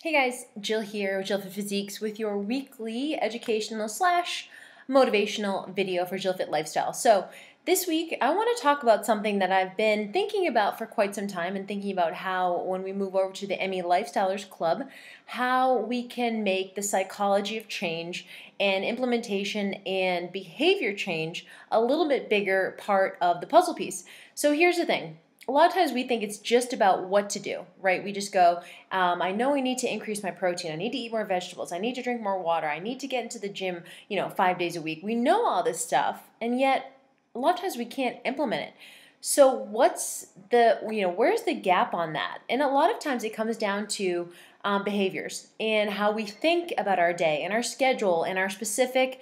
Hey guys, Jill here, Jill Fit Physiques with your weekly educational slash motivational video for Jill Fit Lifestyle. So this week I want to talk about something that I've been thinking about for quite some time and thinking about how when we move over to the ME Lifestylers Club, how we can make the psychology of change and implementation and behavior change a little bit bigger part of the puzzle piece. So here's the thing. A lot of times we think it's just about what to do, right? We just go, I know I need to increase my protein. I need to eat more vegetables. I need to drink more water. I need to get into the gym, 5 days a week. We know all this stuff, and yet a lot of times we can't implement it. So what's where's the gap on that? And a lot of times it comes down to behaviors and how we think about our day and our schedule and our specific,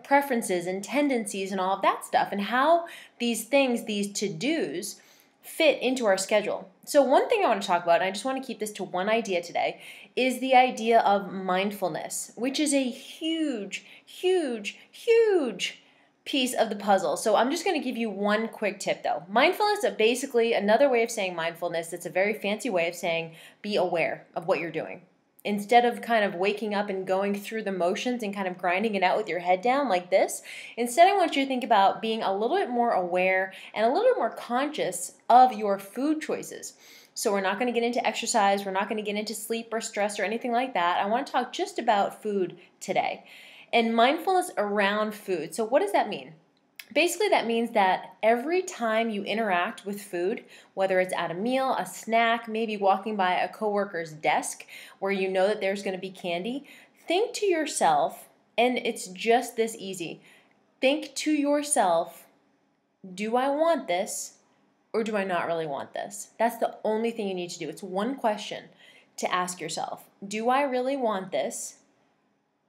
preferences and tendencies and all of that stuff, and how these things, these to-dos, fit into our schedule. So one thing I want to talk about, and I just want to keep this to one idea today, is the idea of mindfulness, which is a huge, huge, huge piece of the puzzle. So I'm just going to give you one quick tip though. Mindfulness is basically another way of saying mindfulness. It's a very fancy way of saying be aware of what you're doing. Instead of kind of waking up and going through the motions and kind of grinding it out with your head down like this, instead I want you to think about being a little bit more aware and a little bit more conscious of your food choices. So we're not going to get into exercise, we're not going to get into sleep or stress or anything like that. I want to talk just about food today and mindfulness around food. So what does that mean? Basically, that means that every time you interact with food, whether it's at a meal, a snack, maybe walking by a coworker's desk where you know that there's going to be candy, think to yourself, and it's just this easy, think to yourself, do I want this or do I not really want this? That's the only thing you need to do. It's one question to ask yourself. Do I really want this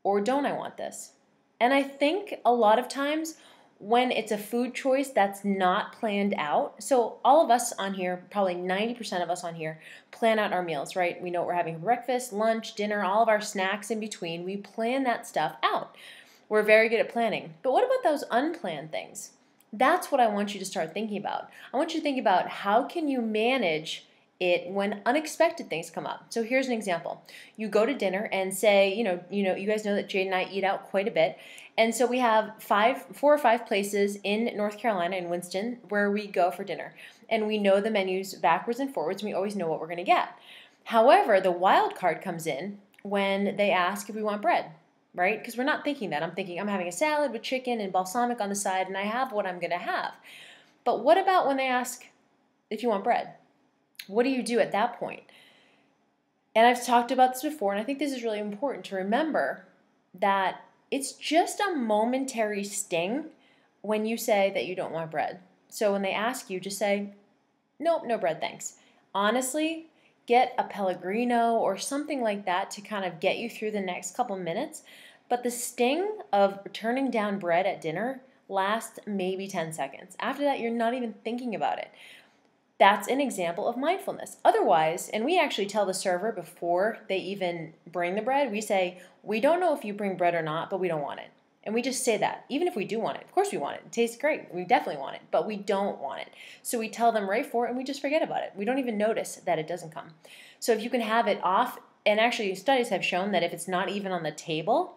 or don't I want this? And I think a lot of times when it's a food choice that's not planned out, so all of us on here, probably 90% of us on here, plan out our meals, right? We know what we're having for breakfast, lunch, dinner, all of our snacks in between. We plan that stuff out. We're very good at planning. But what about those unplanned things? That's what I want you to start thinking about. I want you to think about how can you manage it when unexpected things come up. So here's an example. You go to dinner and say, you guys know that Jade and I eat out quite a bit. And so we have 4 or 5 places in North Carolina, in Winston, where we go for dinner. And we know the menus backwards and forwards, and we always know what we're going to get. However, the wild card comes in when they ask if we want bread, right? Because we're not thinking that. I'm thinking I'm having a salad with chicken and balsamic on the side, and I have what I'm going to have. But what about when they ask if you want bread? What do you do at that point? And I've talked about this before, and I think this is really important to remember that it's just a momentary sting when you say that you don't want bread. So when they ask you, just say, nope, no bread, thanks. Honestly, get a Pellegrino or something like that to kind of get you through the next couple minutes. But the sting of turning down bread at dinner lasts maybe 10 seconds. After that, you're not even thinking about it. That's an example of mindfulness. Otherwise, and we actually tell the server before they even bring the bread, we say, we don't know if you bring bread or not, but we don't want it. And we just say that, even if we do want it. Of course we want it. It tastes great. We definitely want it, but we don't want it. So we tell them right for it, and we just forget about it. We don't even notice that it doesn't come. So if you can have it off, and actually studies have shown that if it's not even on the table,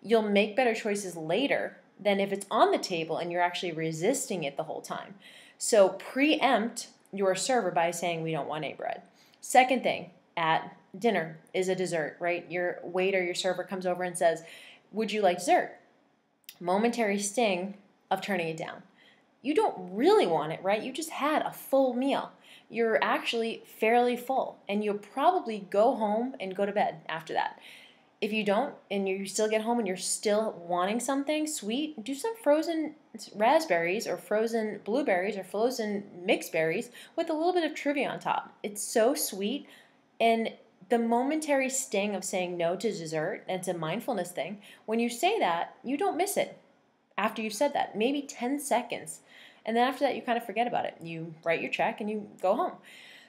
you'll make better choices later than if it's on the table and you're actually resisting it the whole time. So preempt your server by saying we don't want any bread. Second thing at dinner is a dessert, right? Your waiter, your server comes over and says, would you like dessert? Momentary sting of turning it down. You don't really want it, right? You just had a full meal. You're actually fairly full, and you'll probably go home and go to bed after that. If you don't, and you still get home and you're still wanting something sweet, do some frozen raspberries or frozen blueberries or frozen mixed berries with a little bit of trivia on top. It's so sweet, and the momentary sting of saying no to dessert, and it's a mindfulness thing, when you say that, you don't miss it after you've said that, maybe 10 seconds. And then after that, you kind of forget about it. You write your check and you go home.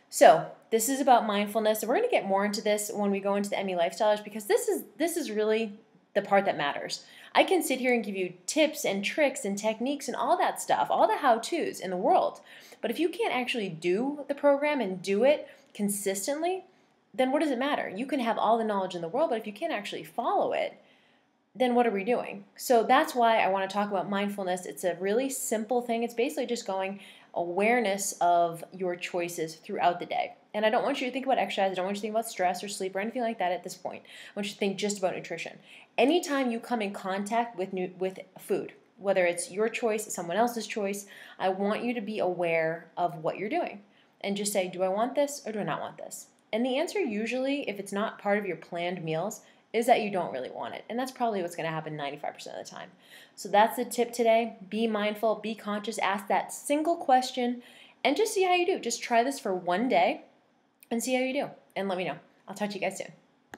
So this is about mindfulness. We're going to get more into this when we go into the ME Lifestylers, because this is really the part that matters. I can sit here and give you tips and tricks and techniques and all that stuff, all the how-tos in the world. But if you can't actually do the program and do it consistently, then what does it matter? You can have all the knowledge in the world, but if you can't actually follow it, then what are we doing? So that's why I want to talk about mindfulness. It's a really simple thing. It's basically just going awareness of your choices throughout the day. And I don't want you to think about exercise. I don't want you to think about stress or sleep or anything like that at this point. I want you to think just about nutrition. Anytime you come in contact with food, whether it's your choice, someone else's choice, I want you to be aware of what you're doing and just say, do I want this or do I not want this? And the answer usually, if it's not part of your planned meals, is that you don't really want it. And that's probably what's going to happen 95% of the time. So that's the tip today. Be mindful, be conscious, ask that single question, and just see how you do. Just try this for one day and see how you do. And let me know. I'll talk to you guys soon.